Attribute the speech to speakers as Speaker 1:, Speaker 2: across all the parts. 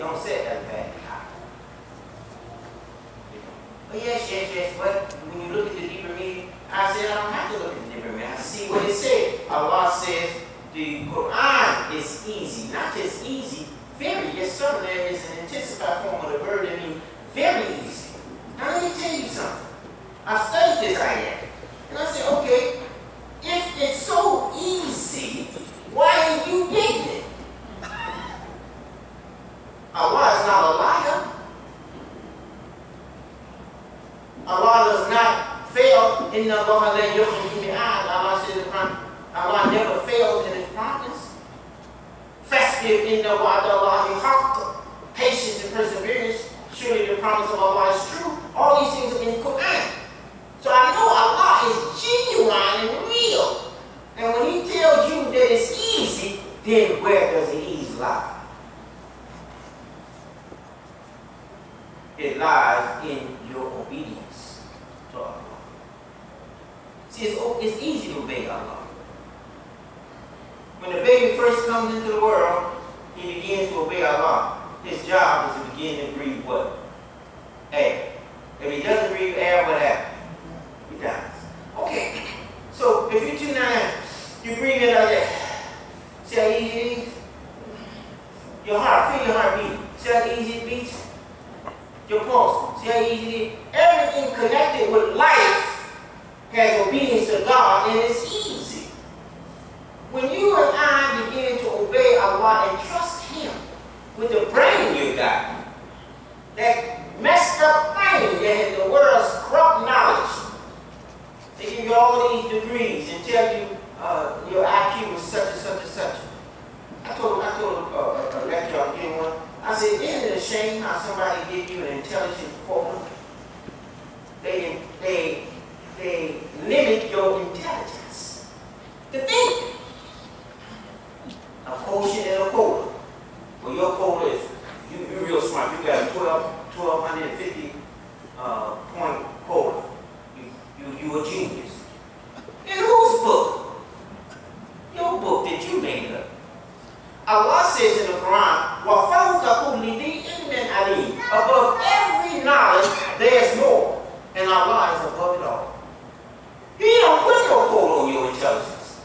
Speaker 1: don't say Al-Fatiha. But yes, but when you look at the deeper meaning, I said I don't have to look at the deeper meaning. I see what it said. Allah says the Quran is easy. Not just easy, very. Yes, sir, there is an intensified form of the word that means very easy. Now let me tell you something. I've studied this ayat. And I said, okay, if it's so easy, why are you getting it? Allah is not a liar. Allah does not fail. Inna Allah la yukhlifu al-mi'ad. Allah says in the Quran, Allah never fails in His promise. Fasbir inna wa'da Allahi haqq. Patience and perseverance. Surely the promise of Allah is true. All these things are in the Quran. So I know Allah is genuine and real. And when He tells you that it's easy, then where does the ease lie? It lies in your obedience to Allah. See, it's easy to obey Allah. When the baby first comes into the world, he begins to obey Allah. His job is to begin to breathe what? Air. If he doesn't breathe air, what happens? He dies. Okay. So if you tune down, you breathe in like that. See how easy it is? Your heart, feel your heart beating. See how easy it beats? Your pulse. See how easy it is? Everything connected with life has obedience to God, and it's easy. When you and I begin to obey Allah and trust Him with the brain you got, that messed up brain that has the world's corrupt knowledge, they give you all these degrees and tell you your IQ is such and such and such. I told a lecturer I was getting one. I said, isn't it a shame how somebody give you an intelligence quota? They limit your intelligence to think. A quotient and a quota. Well, your quota is, you're real smart. You got a 1250 point quota. You a genius. In whose book? Your book that you made up. Allah says in the Quran, وَفَوْقَ كُلِّ ذِي عِلْمٍ عَلِيمٍ. Above every knowledge, there's more. And Allah is above it all. He don't put no quota on your intelligence.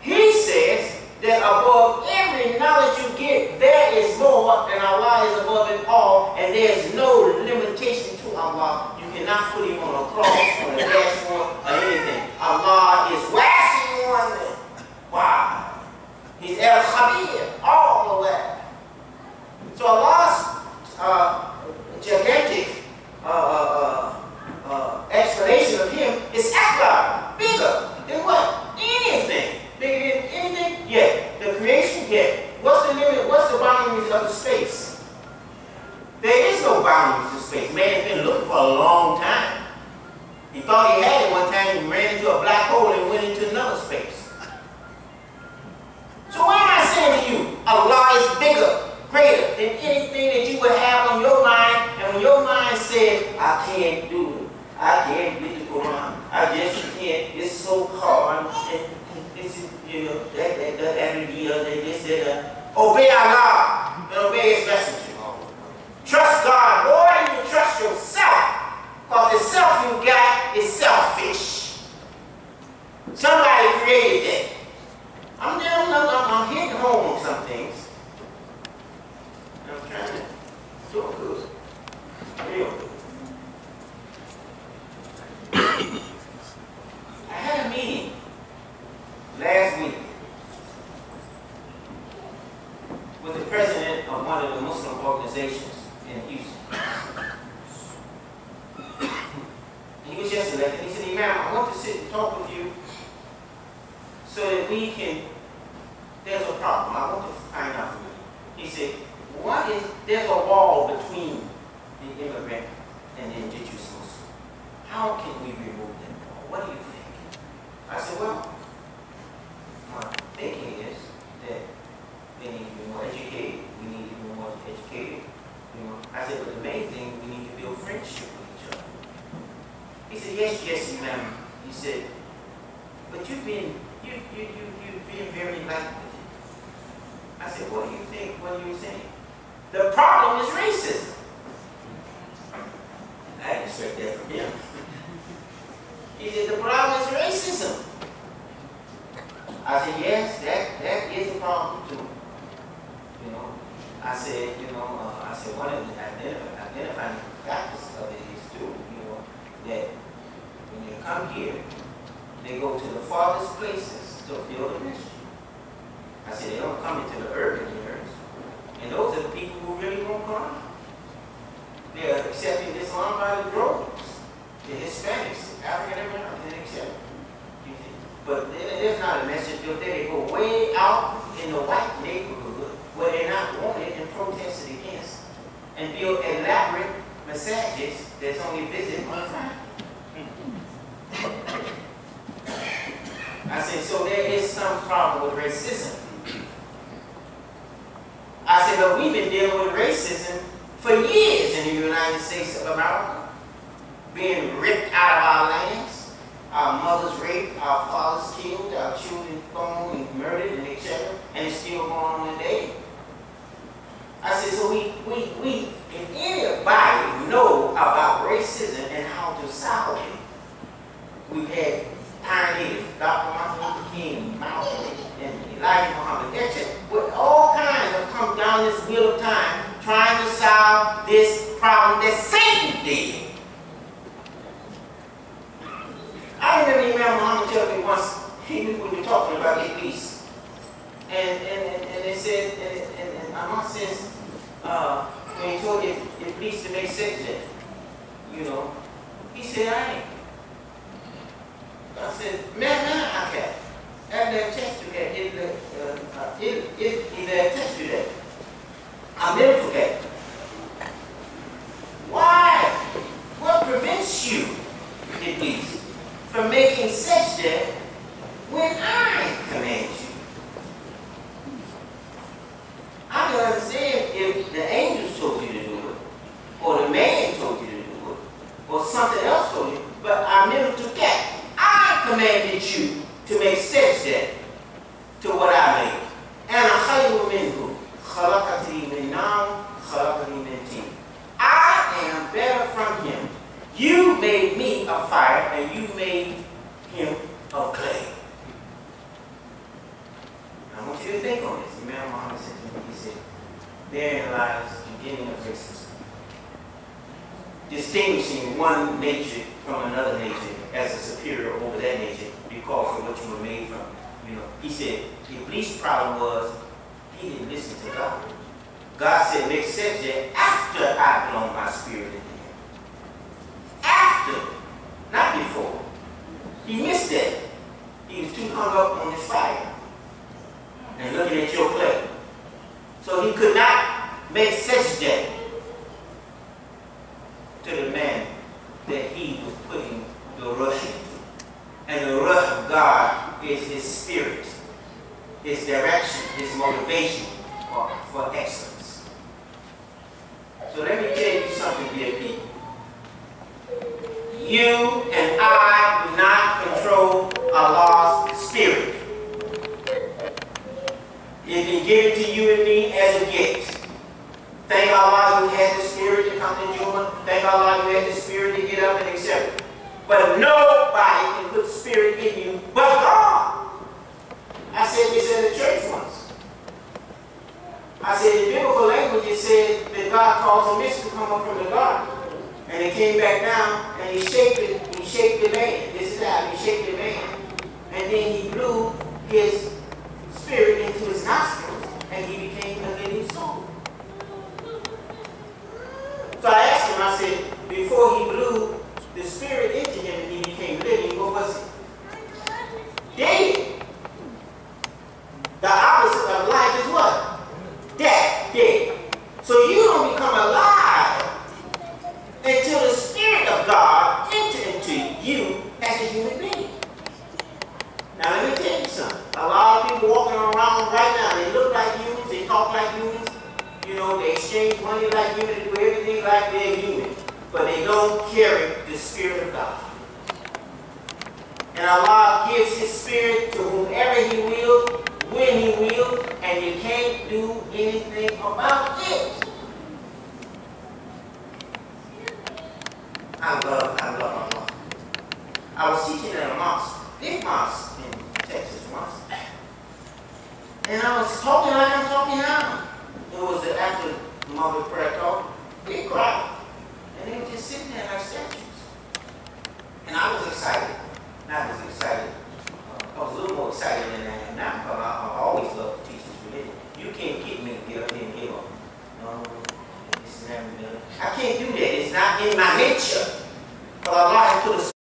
Speaker 1: He says that above every knowledge you get, there is more, and Allah is above it all, and there's no limitation to Allah. You cannot put Him on a cross, on a dashboard, or anything. Allah is waxing one. Wow. He's El-Khabir, all of that. So Allah's gigantic explanation of Him is akbar, bigger than what? Anything. Bigger than anything? Yeah. The creation? Yeah. What's the limit? What's the boundaries of the space? There is no boundaries of space. Man's been looking for a long time. He thought he had it one time and ran into a black hole and went into another space. So why am I saying to you, Allah is bigger, greater than anything that you would have on your mind, and when your mind says, I can't do it, I can't read the Quran, I just can't, it's so hard, and this is, you know, that idea, this, that. Obey Allah and obey His messenger. Trust God more than you trust yourself, because the self you got is selfish. Somebody created that. I'm hitting home on some things. I'm trying to do it good. Real good. I had a meeting last week with the president of one of the Muslim organizations in Houston. He was just elected. He said, Imam, I want to sit and talk with you so that we can, there's a problem. I want to find out from you. He said, there's a wall between the immigrant and the indigenous Muslim. How can we remove that wall? What do you think? I said, well, my thinking is that they need to be more educated. We need to be more educated. You know, I said, but the main thing, we need to build friendship with each other. He said, yes, Imam. He said, but you've been very light with it. I said, what do you think? What are you saying? The problem is racism. I didn't expect that from him. He said, the problem is racism. I said, yes, that is a problem too. You know, I said, one of the identifying factors of it is too, that when you come here, they go to the farthest places to fill the ministry. I said, they don't come into the urban areas. And those are the people who really won't come. They're accepting this by the droves, the Hispanics, the African Americans, etc. But there's not a message built there. They go way out in the white neighborhood where they're not wanted and protested against, and build elaborate massages that's only visited one time. I said, so there is some problem with racism. I said, but we've been dealing with racism for years in the United States of America, being ripped out of our lands, our mothers raped, our fathers killed, our children thrown and murdered, and etc. And it's still going on today. I said, so we if anybody know about racism and how to solve it, we've had pioneers, Dr. Martin Luther King, Malcolm, and Elijah Muhammad, etc. With all kinds have come down this wheel of time trying to solve this problem that Satan did. I remember Imam Mohammed telling me once, we were talking about Iblis. And they said, and Ahmed says, when he told Iblis to make sajda, he said, I ain't. I said, man, I can't. I've never tested that. He tested that. I'm never forget. Why? What prevents you, Iblis, from making sajda when I command you? I can understand if the angels told you to do it, or the man told you to do it, or something else told you, but I'm never forget. I commanded you to make sajda to what I made. And khayru minhu khalaqatni min nar khalaqani min tin. I am better from him. You made me of fire, and you made him of clay. I want you to think on this. Imam Muhammad said to me, he said, therein lies the beginning of racism. Distinguishing one nature from another nature as a superior over that nature because of what you were made from. He said, Iblis' problem was he didn't listen to God. God said, make sajda after I blown my spirit into him. After, not before. He missed that. He was too hung up on his fire and looking at your clay. So he could not make sajda to the man that he was putting the rush into. And the rush of God is his spirit, his direction, his motivation for excellence. So let me tell you something, dear people. You and I do not control Allah's spirit. It's been given to you and me as a gift. Thank Allah you had the spirit to come to Juma'ah. Thank Allah you had the spirit to get up and accept it. But nobody can put spirit in you but God. I said this in the church once. I said in biblical language it said that God caused a mist to come up from the garden. And it came back down and he shaped the man. This is how he shaped the man. And then he blew his spirit into his nostrils and he became a living soul. So I asked him, I said, before he blew the spirit into him and he became living, what was it? Dead. The opposite of life is what? Death. Dead. So you don't become alive until the Spirit of God enters into you as a human being. Now let me tell you something. A lot of people walking around right now, they look like humans, they talk like humans, they exchange money like humans, they do everything like they're human. But they don't carry the Spirit of God. And Allah gives His Spirit to whomever He will, when He will, and you can't do anything about it. once in Texas once. And I was talking like I'm talking now. It was after the Maghrib prayer talk. Big crowd.